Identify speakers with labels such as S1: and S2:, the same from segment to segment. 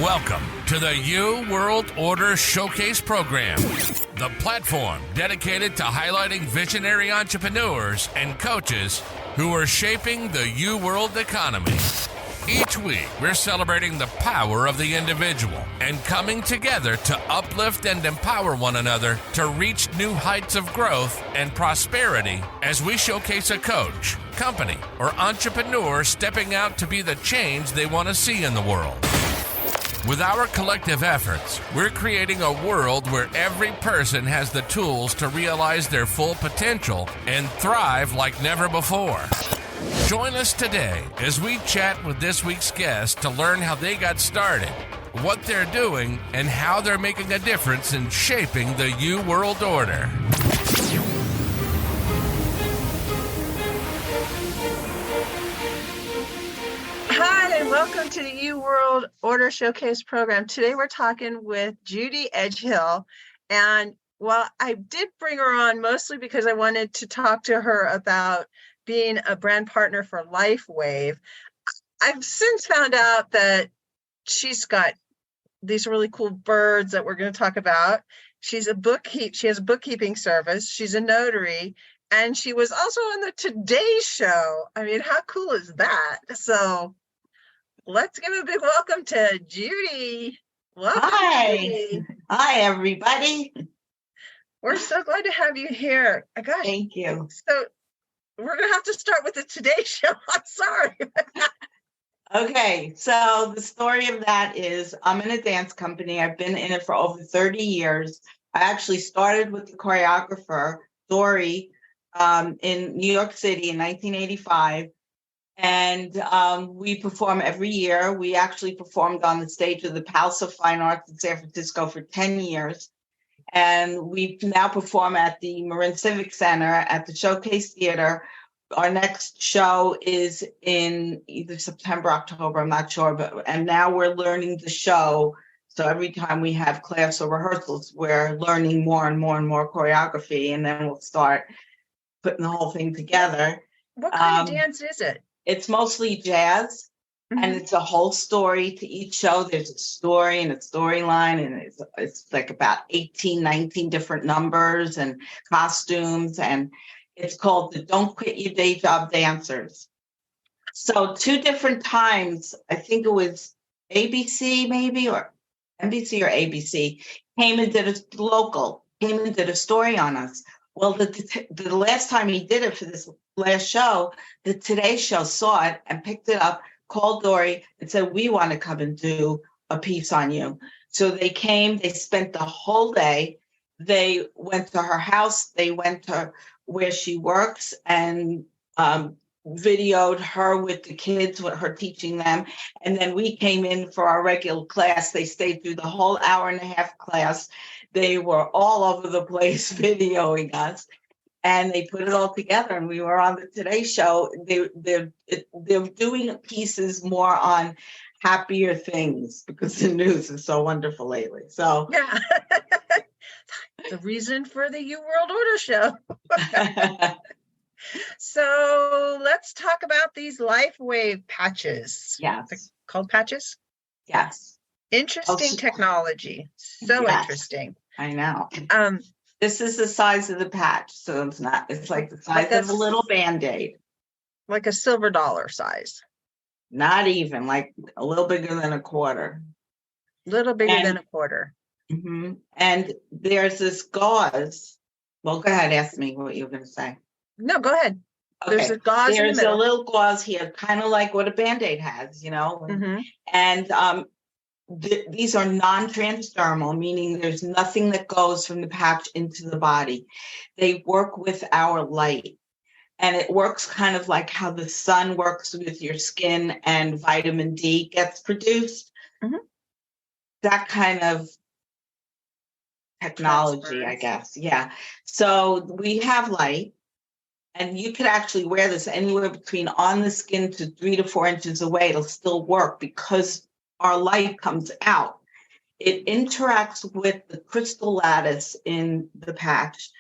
S1: Welcome to the U World Order Showcase Program, the platform dedicated to highlighting visionary entrepreneurs and coaches who are shaping the U World economy. Each week, we're celebrating the power of the individual and coming together to uplift and empower one another to reach new heights of growth and prosperity as we showcase a coach, company, or entrepreneur stepping out to be the change they want to see in the world. With our collective efforts, we're creating a world where every person has the tools to realize their full potential and thrive like never before. Join us today as we chat with this week's guest to learn how they got started, what they're doing, and how they're making a difference in shaping the U World Order.
S2: Hi, and welcome to the U World Order Showcase Program. Today we're talking with Judy Edghill, and well, I did bring her on mostly because I wanted to talk to her about being a brand partner for LifeWave. I've since found out that she's got these really cool birds that we're going to talk about. She has a bookkeeping service. She's a notary, and she was also on the Today Show. I mean, how cool is that? So let's give a big welcome to Judy. Welcome,
S3: Hi.
S2: Judy.
S3: Hi, everybody.
S2: We're so glad to have you here. Gosh.
S3: Thank you.
S2: So we're going to have to start with the Today Show. I'm sorry.
S3: Okay, so the story of that is I'm in a dance company. I've been in it for over 30 years. I actually started with the choreographer, Dory, in New York City in 1985. And we perform every year. We actually performed on the stage of the Palace of Fine Arts in San Francisco for 10 years. And we now perform at the Marin Civic Center at the Showcase Theater. Our next show is in either September, October, I'm not sure. And now we're learning the show. So every time we have class or rehearsals, we're learning more and more and more choreography. And then we'll start putting the whole thing together.
S2: What kind of dance is it?
S3: It's mostly jazz. And it's a whole story to each show. There's a story and a storyline, and it's like about 18, 19 different numbers and costumes. And it's called the Don't Quit Your Day Job Dancers. So 2 different times, I think it was ABC maybe, or NBC or ABC, came and did a story on us. Well, the last time he did it for this last show, the Today Show saw it and picked it up, called Dory and said, we want to come and do a piece on you. So they came, they spent the whole day. They went to her house. They went to where she works and videoed her with the kids, with her teaching them. And then we came in for our regular class. They stayed through the whole hour-and-a-half class. They were all over the place videoing us. And they put it all together, and we were on the Today Show. They're doing pieces more on happier things because the news is so wonderful lately. So
S2: yeah, the reason for the U World Order Show. So let's talk about these LifeWave patches.
S3: Yes,
S2: they're called patches.
S3: Yes,
S2: interesting technology. So
S3: yes.
S2: Interesting.
S3: I know. This is the size of the patch, so it's like the size of a little Band-Aid.
S2: Like a silver dollar size.
S3: Not even, like a little bigger than a quarter.
S2: Little bigger than a quarter.
S3: Mm-hmm. And there's this gauze. Well, go ahead, ask me what you were going to say.
S2: No, go ahead.
S3: Okay.
S2: There's a gauze in the middle.
S3: There's a little gauze here, kind of like what a Band-Aid has, you know. And these are non-transdermal, meaning there's nothing that goes from the patch into the body. They work with our light, and it works kind of like how the sun works with your skin and vitamin D gets produced. That kind of technology, I guess. Yeah. So we have light, and you could actually wear this anywhere between on the skin to 3 to 4 inches away. It'll still work because our light comes out. It interacts with the crystal lattice in the patch,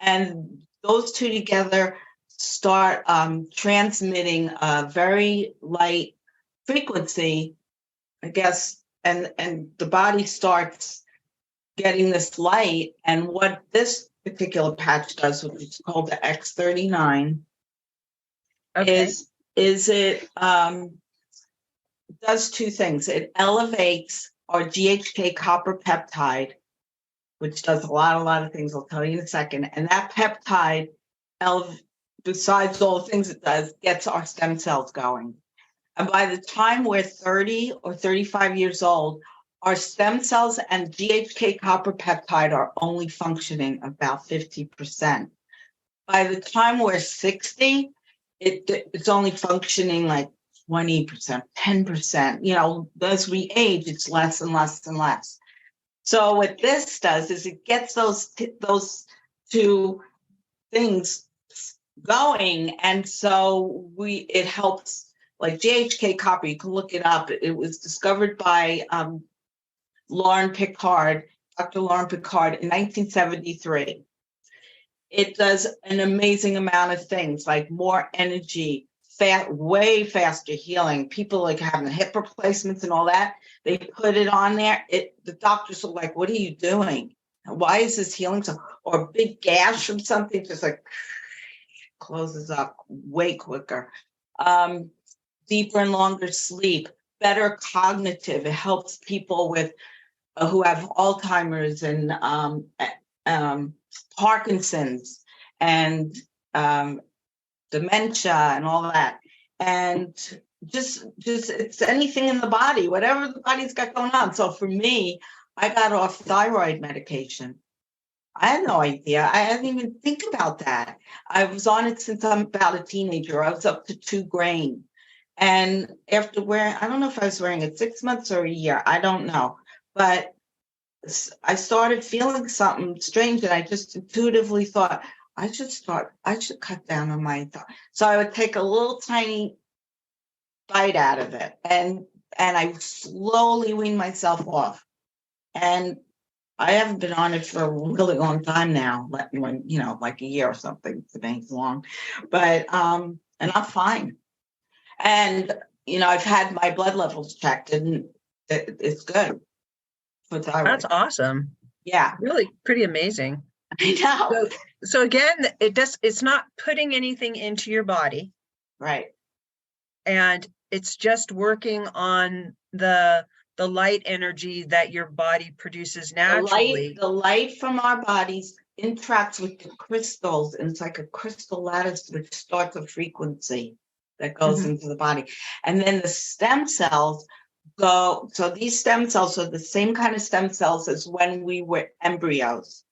S3: and those two together start transmitting a very light frequency, I guess and the body starts getting this light. And what this particular patch does, which is called the X39,
S2: Okay.
S3: is it does two things. It elevates our GHK copper peptide, which does a lot of things. I'll tell you in a second. And that peptide, besides all the things it does, gets our stem cells going. And by the time we're 30 or 35 years old, our stem cells and GHK copper peptide are only functioning about 50%. By the time we're 60, it's only functioning like 20%, 10%. As we age, it's less and less and less. So what this does is it gets those two things going. And so it helps, like GHK copper, you can look it up. It was discovered by Lauren Picard, Dr. Lauren Picard in 1973. It does an amazing amount of things, like more energy, way faster healing. People like having hip replacements and all that, they put it on there. The doctors are like, what are you doing? Why is this healing so? Or a big gash from something just like closes up way quicker. Deeper and longer sleep, better cognitive. It helps people with who have Alzheimer's and Parkinson's and dementia and all that. And just it's anything in the body, whatever the body's got going on. So for me, I got off thyroid medication. I had no idea. I didn't even think about that. I was on it since I'm about a teenager. I was up to 2 grain. And after wearing, I don't know if I was wearing it 6 months or a year. I don't know. But I started feeling something strange, and I just intuitively thought, I should cut down on my thought. So I would take a little tiny bite out of it, and I slowly wean myself off. And I haven't been on it for a really long time now, like a year or something. It ain't long, but and I'm fine. And I've had my blood levels checked, and it's good for thyroid.
S2: That's awesome.
S3: Yeah,
S2: really pretty amazing.
S3: I know.
S2: So again, it's not putting anything into your body,
S3: right?
S2: And it's just working on the light energy that your body produces naturally.
S3: The light from our bodies interacts with the crystals, and it's like a crystal lattice which starts a frequency that goes into the body. And then the stem cells go, so these stem cells are the same kind of stem cells as when we were embryos.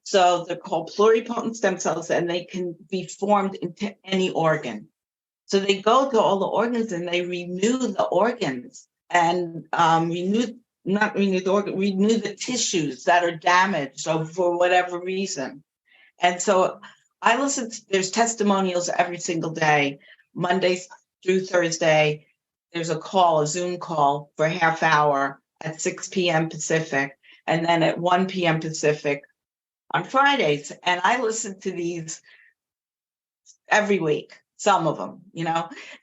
S3: So they're called pluripotent stem cells, and they can be formed into any organ. So they go to all the organs and they renew the organs and renew the tissues that are damaged for whatever reason. And so I listen to, there's testimonials every single day, Monday through Thursday. There's a Zoom call for a half hour at 6 p.m. Pacific, and then at 1 p.m. Pacific on Fridays. And I listen to these every week, some of them,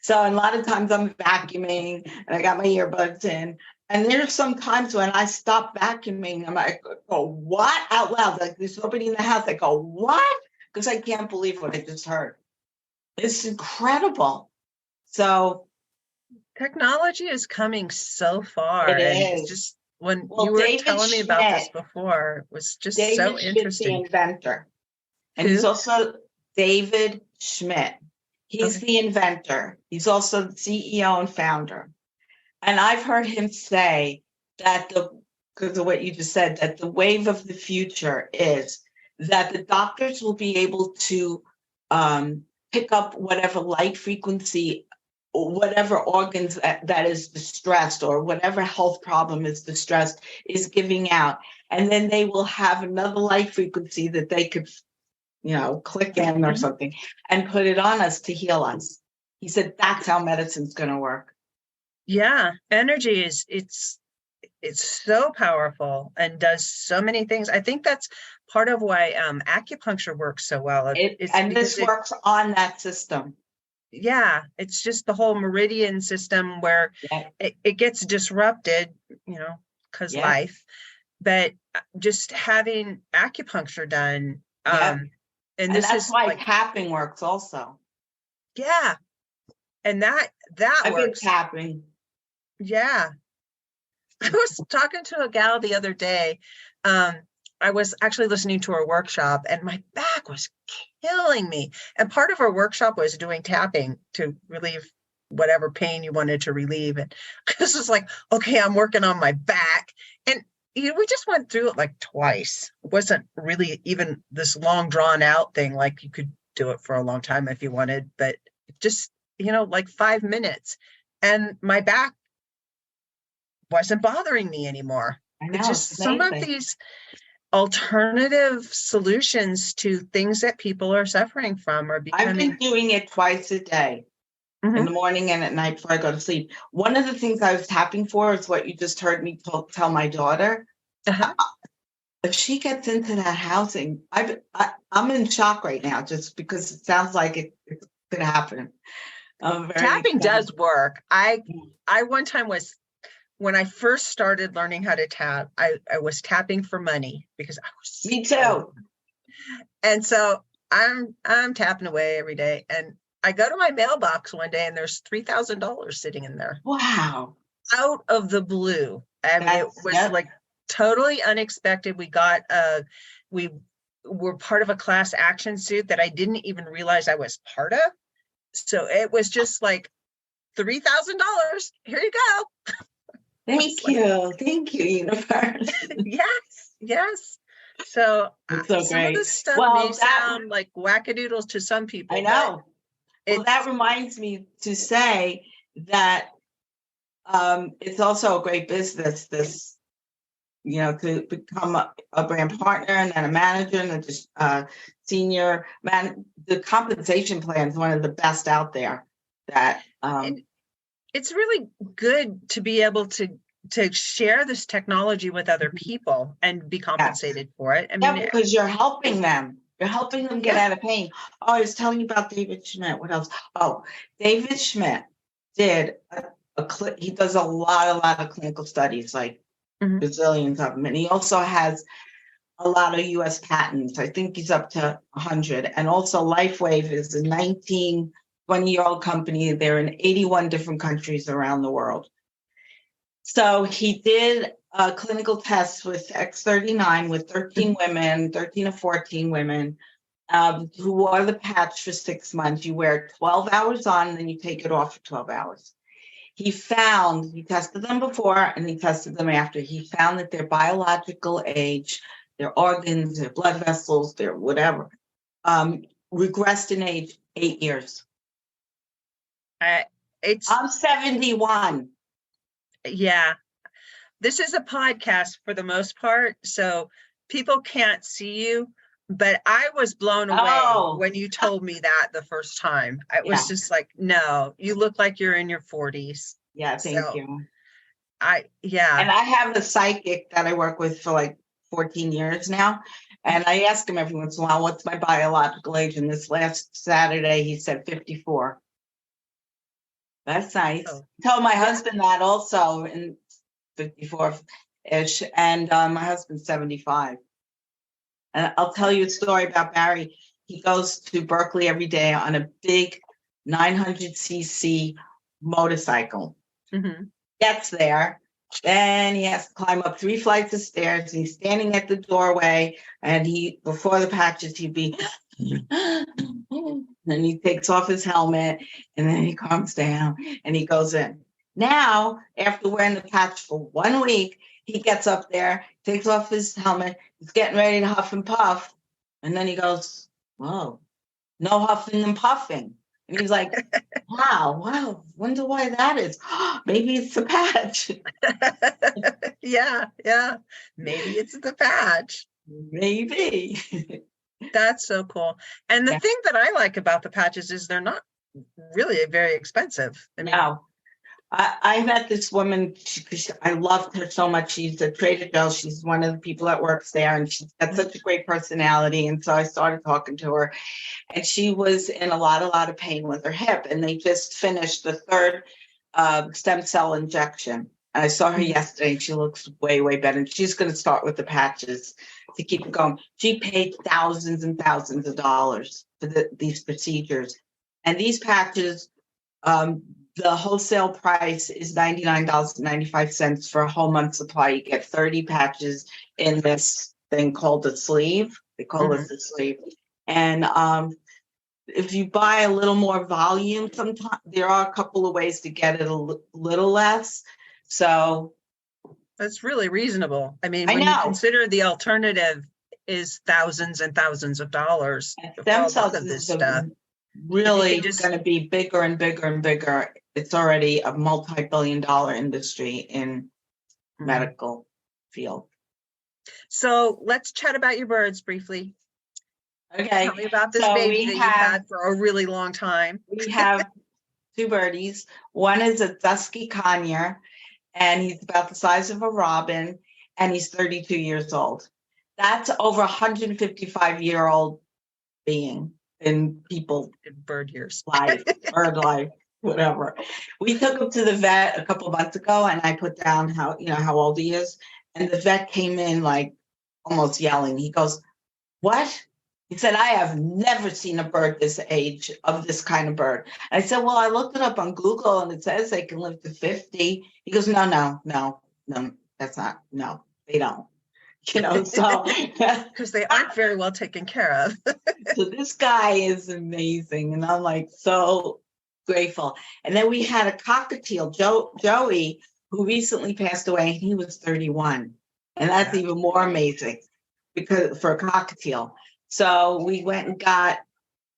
S3: So a lot of times I'm vacuuming and I got my earbuds in. And there's some times when I stop vacuuming and I go, what? Out loud. Like there's nobody in the house. I go, what? Because I can't believe what I just heard. It's incredible. So
S2: technology is coming so far.
S3: It
S2: and
S3: is.
S2: Just when you were telling me about this before, it was just so interesting.
S3: The inventor. And he's also David Schmidt. He's the inventor. He's also the CEO and founder. And I've heard him say that because of what you just said, that the wave of the future is that the doctors will be able to pick up whatever light frequency or whatever organs that is distressed or whatever health problem is distressed is giving out. And then they will have another light frequency that they could click in or something and put it on us to heal us. He said, that's how medicine's going to work.
S2: Yeah. Energy it's so powerful and does so many things. I think that's part of why acupuncture works so well.
S3: This works on that system.
S2: yeah, it's just the whole meridian system where
S3: Yeah.
S2: it gets disrupted, because
S3: Yeah.
S2: life, but just having acupuncture done,
S3: Yeah.
S2: and
S3: And
S2: this
S3: that's
S2: is
S3: why
S2: like,
S3: tapping works also.
S2: yeah, and that
S3: I've been
S2: works.
S3: tapping.
S2: Yeah. I was talking to a gal the other day. Um, I was actually listening to her workshop and my back was killing me. And part of her workshop was doing tapping to relieve whatever pain you wanted to relieve. And this was like, okay, I'm working on my back. And we just went through it like twice. It wasn't really even this long drawn out thing. Like you could do it for a long time if you wanted, but just, like 5 minutes. And my back wasn't bothering me anymore.
S3: I
S2: It's
S3: know, it's
S2: just some of
S3: amazing.
S2: these alternative solutions to things that people are suffering from are
S3: I've been
S2: becoming.
S3: doing it twice a day, in
S2: Mhm.
S3: the morning and at night before I go to sleep. One of the things I was tapping for is what you just heard me tell my daughter.
S2: Uh-huh.
S3: If she gets into that housing, I'm in shock right now just because it sounds like it's going to happen. I'm very
S2: Tapping
S3: excited.
S2: does work. I one time was when I first started learning how to tap, I was tapping for money because I was
S3: Me
S2: scared.
S3: too.
S2: And so I'm tapping away every day. And I go to my mailbox one day and there's $3,000 sitting in there
S3: Wow.
S2: out of the blue. I mean, it was
S3: Yep.
S2: like totally unexpected. We were part of a class action suit that I didn't even realize I was part of. So it was just like $3,000. Here you go.
S3: Thank you, universe.
S2: Yes. So
S3: It's so
S2: some of
S3: great.
S2: this stuff may
S3: Well,
S2: sound like wackadoodles to some people,
S3: I
S2: but
S3: know. Well,
S2: it's
S3: that reminds me to say that it's also a great business, this, to become a brand partner and then a manager and just senior man. The compensation plan is one of the best out there. That
S2: it's really good to be able to share this technology with other people and be
S3: yes.
S2: compensated for it. I
S3: Yeah,
S2: mean,
S3: because you're helping them. You're helping them get out of pain. Oh, I was telling you about David Schmidt. What else? Oh, David Schmidt did he does a lot of clinical studies, like
S2: Mhm.
S3: bazillions of them. And he also has a lot of US patents. I think he's up to 100. And also LifeWave is a 20-year-old company. They're in 81 different countries around the world. So he did a clinical test with X39 with 13 women, 13 or 14 women, who wore the patch for 6 months. You wear 12 hours on, and then you take it off for 12 hours. He tested them before and he tested them after. He found that their biological age, their organs, their blood vessels, their whatever, regressed in age 8 years. I'm 71.
S2: Yeah. This is a podcast for the most part, so people can't see you, but I was blown away when you told me that the first time. It was just like, no, you look like you're in your 40s.
S3: Yeah, thank you.
S2: And
S3: I have a psychic that I work with for like 14 years now. And I ask him every once in a while, what's my biological age? And this last Saturday, he said 54. That's nice.
S2: Oh.
S3: Told my husband that also in 54-ish. And my husband's 75. And I'll tell you a story about Barry. He goes to Berkeley every day on a big 900cc motorcycle.
S2: Mm-hmm.
S3: Gets there. Then he has to climb up 3 flights of stairs. And he's standing at the doorway. And before the patches, he'd be, and he takes off his helmet. And then he calms down and he goes in. Now, after wearing the patch for 1 week, he gets up there, takes off his helmet. He's getting ready to huff and puff. And then he goes, whoa, no huffing and puffing. And he's like, wow, wonder why that is. Maybe it's the patch.
S2: Yeah. Maybe it's the patch.
S3: Maybe.
S2: That's so cool. And the thing that I like about the patches is they're not really very expensive.
S3: No. I met this woman. I loved her so much. She's a Trader Joe's. She's one of the people that works there, and she's got such a great personality. And so I started talking to her, and she was in a lot of pain with her hip, and they just finished the third stem cell injection. I saw her yesterday, and she looks way, way better. And she's going to start with the patches to keep it going. She paid thousands and thousands of dollars for these procedures, and these patches. The wholesale price is $99.95 for a whole month supply. You get 30 patches in this thing called a sleeve. They call it the sleeve. And if you buy a little more volume, sometimes there are a couple of ways to get it a little less. So
S2: that's really reasonable. I mean,
S3: I
S2: when
S3: know.
S2: you consider the alternative is thousands and thousands of dollars.
S3: Stem cells
S2: of this
S3: is
S2: stuff.
S3: really going to be bigger and bigger and bigger. It's already a multi-billion-dollar industry in medical field.
S2: So let's chat about your birds briefly.
S3: Okay.
S2: Tell me about this baby that you've had for a really long time.
S3: We have two birdies. One is a dusky conure, and he's about the size of a robin, and he's 32 years old. That's over 155-year-old being in people.
S2: In bird years.
S3: Life, bird life. Whatever. We took him to the vet a couple of months ago, and I put down how old he is. And the vet came in like almost yelling. He goes, "What?" He said, "I have never seen a bird this age of this kind of bird." I said, "Well, I looked it up on Google, and it says they can live to 50. He goes, No, that's not. No, they don't. So
S2: because they aren't very well taken care of.
S3: So this guy is amazing, and I'm like so grateful. And then we had a cockatiel, Joey, who recently passed away, and he was 31. And that's even more amazing because for a cockatiel. So we went and got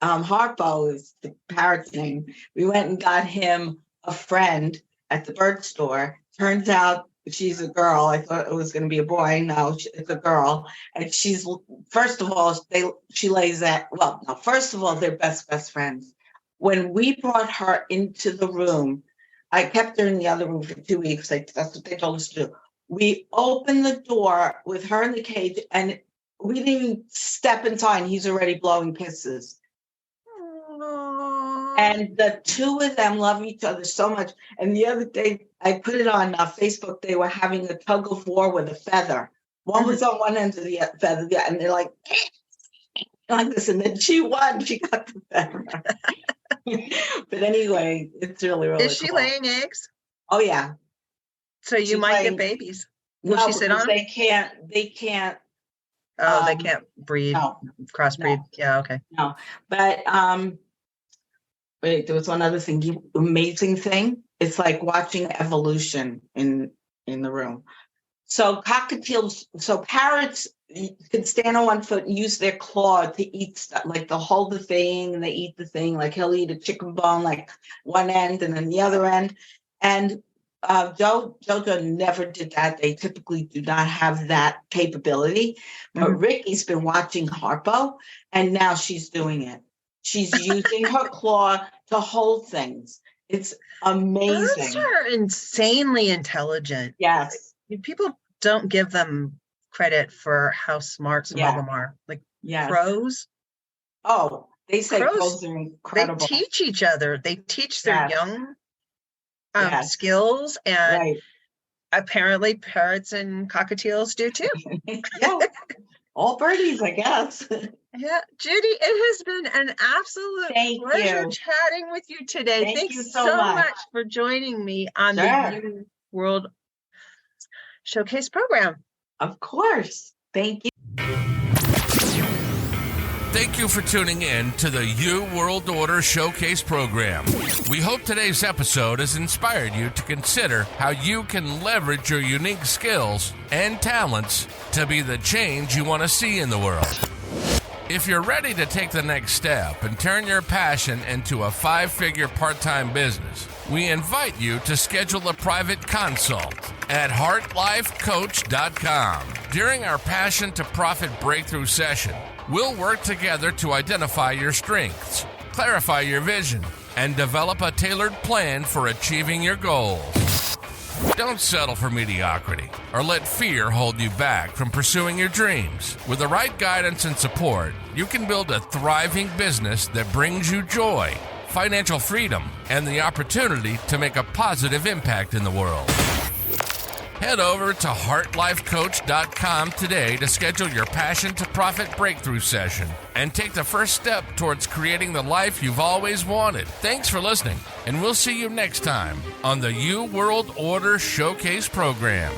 S3: Harpo is the parrot's name. We went and got him a friend at the bird store. Turns out she's a girl. I thought it was going to be a boy. No, it's a girl. And she's, first of all, she lays at, well, no, first of all, they're best friends. When we brought her into the room, I kept her in the other room for 2 weeks. That's what they told us to do. We opened the door with her in the cage, and we didn't even step inside, and he's already blowing kisses.
S2: Aww.
S3: And the two of them love each other so much. And the other day, I put it on Facebook. They were having a tug of war with a feather. One was on one end of the feather, and they're like this. And then she won. She got the feather. But anyway, it's really, really
S2: Is she
S3: cool.
S2: laying eggs?
S3: Oh, yeah.
S2: So you might get babies. Will
S3: No,
S2: she sit on?
S3: They can't.
S2: They can't breed,
S3: No,
S2: crossbreed.
S3: no.
S2: Yeah, okay.
S3: No, but wait, there was one other thing. The amazing thing. It's like watching evolution in the room. So parrots can stand on one foot and use their claw to eat stuff. Like they'll hold the thing and they eat the thing. Like he'll eat a chicken bone, like one end and then the other end. And Jojo never did that. They typically do not have that capability. But Ricky's been watching Harpo, and now she's doing it. She's using her claw to hold things. It's amazing.
S2: Birds are insanely intelligent.
S3: Yes.
S2: People don't give them credit for how smart some of them are. Like crows.
S3: Oh, they say crows are incredible.
S2: They teach each other. They teach their young skills, and apparently parrots and cockatiels do too.
S3: Yeah, all birdies, I guess.
S2: Yeah, Judy, it has been an absolute pleasure chatting with you today. Thank you so much for joining me on the U World Showcase program.
S3: Of course. Thank you.
S1: Thank you for tuning in to the U World Order Showcase program. We hope today's episode has inspired you to consider how you can leverage your unique skills and talents to be the change you want to see in the world. If you're ready to take the next step and turn your passion into a 5-figure part-time business, we invite you to schedule a private consult at heartlifecoach.com. During our Passion to Profit breakthrough session, we'll work together to identify your strengths, clarify your vision, and develop a tailored plan for achieving your goals. Don't settle for mediocrity or let fear hold you back from pursuing your dreams. With the right guidance and support, you can build a thriving business that brings you joy, financial freedom, and the opportunity to make a positive impact in the world. Head over to heartlifecoach.com today to schedule your Passion to Profit breakthrough session and take the first step towards creating the life you've always wanted. Thanks for listening, and we'll see you next time on the U World Order Showcase program.